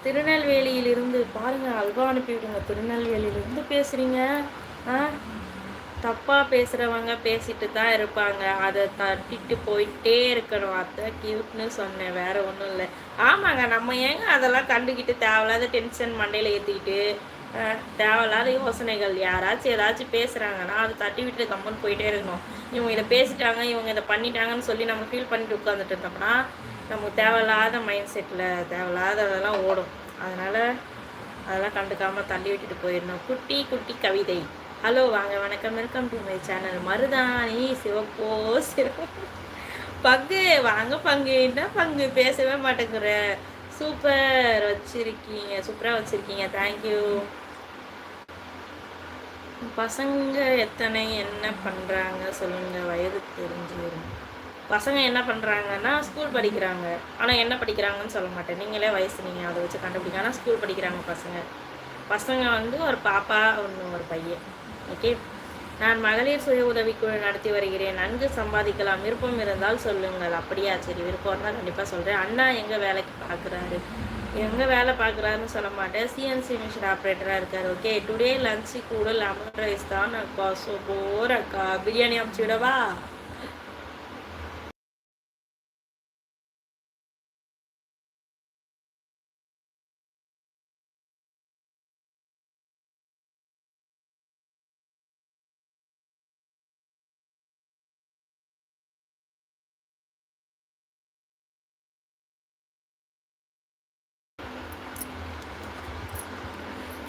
திருநெல்வேலியிலிருந்து பாருங்க, அல்வா அனுப்பிவிடுங்க. திருநெல்வேலியிலிருந்து பேசுறீங்க. ஆ தப்பாக பேசுகிறவங்க பேசிட்டு தான் இருப்பாங்க. அதை தட்டிட்டு போயிட்டே இருக்கணும். அத்தை கியூட்னு சொன்னேன், வேற ஒன்றும் இல்லை. ஆமாங்க, நம்ம ஏங்க அதெல்லாம் கண்டுக்கிட்டு தேவையில்லாத டென்ஷன் மண்டையில் ஏற்றிக்கிட்டு தேவையில்லாத யோசனைகள். யாராச்சும் ஏதாச்சும் பேசுகிறாங்கன்னா அதை தட்டி விட்டு கம்மன்னு போயிட்டே இருக்கணும். இவங்க இதை பேசிட்டாங்க, இவங்க இதை பண்ணிட்டாங்கன்னு சொல்லி நம்ம ஃபீல் பண்ணிட்டு உட்காந்துட்டு இருந்தோம்னா நமக்கு தேவையில்லாத மைண்ட் செட்டில் தேவையில்லாததெல்லாம் ஓடும். அதனால் அதெல்லாம் கண்டுக்காமல் தள்ளி விட்டுட்டு போயிடணும். குட்டி குட்டி கவிதை. ஹலோ, வாங்க, வணக்கம், வெல்கம் டு மை சேனல். மருதாணி சிவப்போ சிவப்பு பங்கு, வாங்க பங்கு. என்ன பங்கு, பேசவே மாட்டேங்கிற. சூப்பர் வச்சுருக்கீங்க, சூப்பராக வச்சுருக்கீங்க, தேங்க்யூ. பசங்க எத்தனை, என்ன பண்ணுறாங்க சொல்லுங்கள், வயது தெரிஞ்சிடும். பசங்க என்ன பண்ணுறாங்கன்னா ஸ்கூல் படிக்கிறாங்க. ஆனால் என்ன படிக்கிறாங்கன்னு சொல்ல மாட்டேன், நீங்களே வயசு நீங்கள் அதை வச்சு கண்டுபிடிங்க. ஆனால் ஸ்கூல் படிக்கிறாங்க பசங்க வந்து ஒரு பாப்பா ஒன்று, ஒரு பையன். ஓகே. நான் மகளிர் சுய உதவிக்குழு நடத்தி வருகிறேன். நன்கு சம்பாதிக்கலாம், விருப்பம் இருந்தால் சொல்லுங்கள். அப்படியா, சரி, விருப்பம் இருந்தால் கண்டிப்பாக சொல்கிறேன். அண்ணா எங்கே வேலைக்கு பார்க்குறாரு? எங்கே வேலை பார்க்குறாருன்னு சொல்ல மாட்டேன், சிஎன்சி மிஷின் ஆப்ரேட்டராக இருக்கார். ஓகே. டுடே லஞ்சு கூட லெமன் ரைஸ் தான் அக்கா. ஸோ போர் அக்கா, பிரியாணி அமுச்சு விடவா?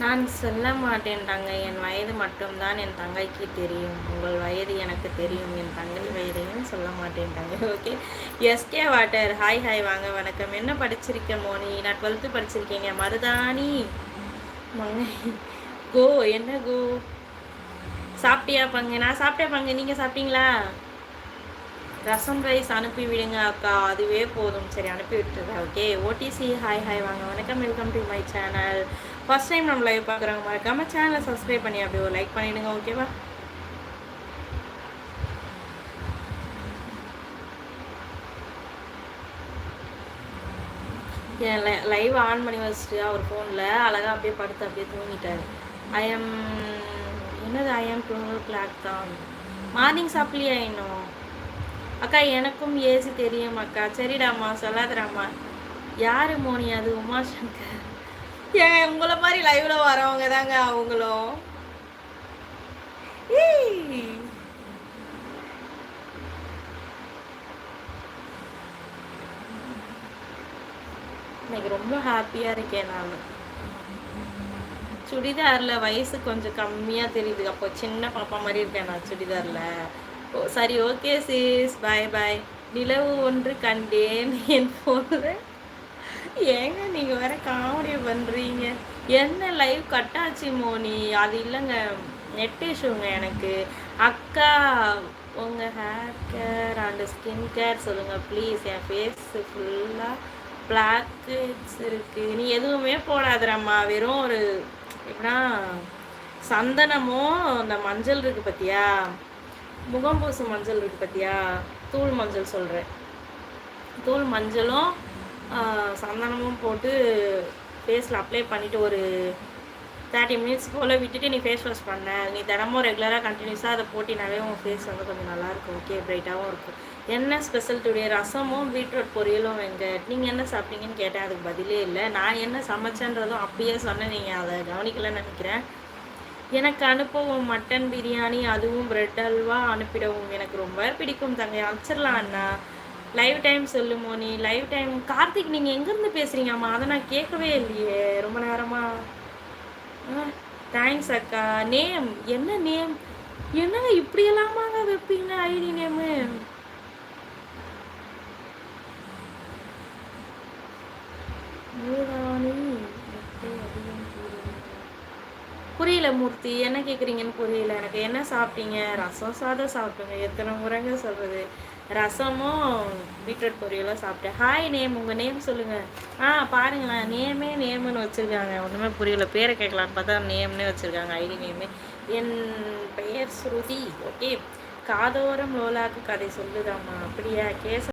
நான் சொல்ல மாட்டேன்டாங்க. என் வயது மட்டும்தான் என் தங்கைக்கு தெரியும். உங்கள் வயது எனக்கு தெரியும். என் தங்கை வயதையும் சொல்ல மாட்டேன்டாங்க. Okay. SK water, hi hi, வாங்க, வணக்கம். என்ன படிச்சிருக்கேன் மோனி? நான் 12th படிச்சிருக்கீங்க. மருதாணி மங்கை கோ, என்ன கோ? சாப்பிட்டியா பங்கு? நான் சாப்பிட்டேன் பங்கு, நீங்கள் சாப்பிட்டீங்களா? ரசம் ரைஸ் அனுப்பி விடுங்க அக்கா, அதுவே போதும். சரி, அனுப்பி விட்டுருக்கேன். ஓகே. ஓடிசி, ஹாய் ஹாய், வாங்க, வணக்கம், welcome to my channel. First time நம்ம லைவ் பார்க்குறவங்க மறக்காம சேனலை சப்ஸ்கிரைப் பண்ணி அப்படி ஒரு லைக் பண்ணிவிடுங்க. ஓகேவா? என் லைவ் ஆன் பண்ணி வச்சுட்டு அவர் ஃபோனில் அழகாக அப்படியே படுத்து அப்படியே தூங்கிட்டார். என்னது ஐஎம் 12 தான். மார்னிங் சாப்பிட்லையா இன்னும்? அக்கா எனக்கும் ஏசி தெரியும் அக்கா. சரிடாம்மா, சொல்லாதடாம்மா. யார் மோனி அது? உமாசங்கர். ஏன் உங்களை மாதிரி லைவ்ல வரவங்க தாங்க அவங்களும். இன்னைக்கு ரொம்ப ஹாப்பியாக இருக்கேன் நான். சுடிதாரில் வயசு கொஞ்சம் கம்மியாக தெரியுது. அப்போ சின்ன பாப்பா மாதிரி இருக்கேன் நான் சுடிதாரில். ஓ சரி, ஓகே சிஸ், பாய் பாய். நிலவு ஒன்று கண்டேன் என் ஃபோனில். ஏங்க நீங்கள் வேற காமெடி பண்ணுறீங்க. என்ன லைவ் கட்டாச்சு மோனி? அது இல்லைங்க, நெட் இஷ்யூங்க எனக்கு. அக்கா, உங்கள் hair care and skin care சொல்லுங்கள் ப்ளீஸ். என் ஃபேஸ் ஃபுல்லாக பிளாக் ஹெட்ஸ் இருக்குது. நீ எதுவுமே போடாதரம்மா, வெறும் ஒரு எப்படின்னா சந்தனமும் இந்த மஞ்சள் இருக்குது பார்த்தியா, முகம்பூசு மஞ்சள் இருக்குது பார்த்தியா, தூள் மஞ்சள் சொல்கிறேன். தூள் மஞ்சளும் சந்தனமும் போட்டு ஃபேஸில் அப்ளை பண்ணிவிட்டு ஒரு 30 மினிட்ஸ் போல் விட்டுட்டு நீ ஃபேஸ் வாஷ் பண்ண. நீ தினமும் ரெகுலராக கண்டினியூஸாக அதை போட்டினாவே உங்கள் ஃபேஸ் வந்து கொஞ்சம் நல்லாயிருக்கும். ஓகே, பிரைட்டாகவும் இருக்கும். என்ன ஸ்பெஷல் டுடே? ரசமும் பீட்ரூட் பொரியலும். எங்க நீங்கள் என்ன சாப்பிட்டீங்கன்னு கேட்டேன், அதுக்கு பதிலே இல்லை. நான் என்ன சமைச்சேன்றதும் அப்பயே சொன்னேன், நீங்கள் அதை கவனிக்கலன்னு நினைக்கிறேன். எனக்கு அனுப்பவும் மட்டன் பிரியாணி, அதுவும் பிரெட் அல்வா அனுப்பிடவும். எனக்கு ரொம்ப பிடிக்கும் தங்கை. அனுப்பிச்சிடலாம் அண்ணா. லைவ் டைம் சொல்லு மோனி. லைவ் டைம் கார்த்திக், நீங்கள் எங்கேருந்து பேசுகிறீங்கம்மா? அதை நான் கேட்கவே இல்லையே ரொம்ப நேரமாக. தேங்க்ஸ் அக்கா. நேம் என்ன நேம்? என்னங்க இப்படியெல்லாமாங்க வைப்பீங்க ஐடி நேமு? புரியல மூர்த்தி, என்ன கேட்குறீங்கன்னு புரியல எனக்கு. என்ன சாப்பிட்டீங்க? ரசம் சாதம் சாப்பிட்டுங்க. எத்தனை முறைங்க சொல்கிறது? ரசமும் பீட்ரூட் பொரியலும் சாப்பிட்டேன். ஹாய் நேம், உங்கள் நேம் சொல்லுங்கள். பாருங்களேன், நேமுன்னு வச்சுருக்காங்க. ஒன்றுமே புரியல. பேரை கேட்கலான்னு பார்த்தா நேம்னே வச்சுருக்காங்க, ஐடி நேமு. என் பெயர் ஸ்ருதி. ஓகே. காதோரம் லோலாக்கு கதை சொல்லுதாம்மா. அப்படியா? கேச